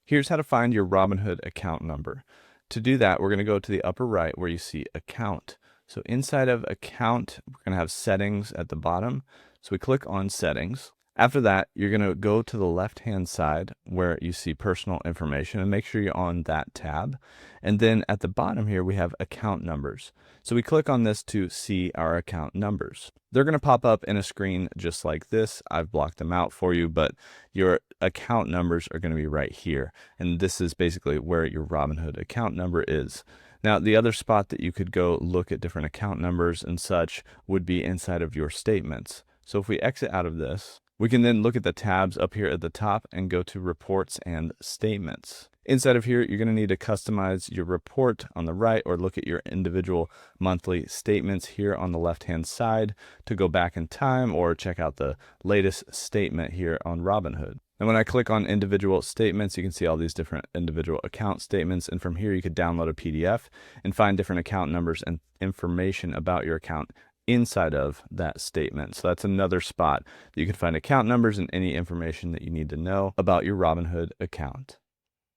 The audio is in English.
Here's how to find your Robinhood account number. To do that, we're going to go to the upper right where you see account. So inside of account, we're going to have settings at the bottom. So we click on settings. After that, you're going to go to the left-hand side where you see personal information and make sure you're on that tab. And then at the bottom here, we have account numbers. So we click on this to see our account numbers. They're going to pop up in a screen just like this. I've blocked them out for you, but your account numbers are going to be right here. And this is basically where your Robinhood account number is. Now, the other spot that you could go look at different account numbers and such would be inside of your statements. So if we exit out of this, we can then look at the tabs up here at the top and go to reports and statements. Inside of here, you're going to need to customize your report on the right or look at your individual monthly statements here on the left-hand side to go back in time or check out the latest statement here on Robinhood. And when I click on individual statements, you can see all these different individual account statements. And from here, you could download a PDF and find different account numbers and information about your account inside of that statement. So that's another spot. You can find account numbers and any information that you need to know about your Robinhood account.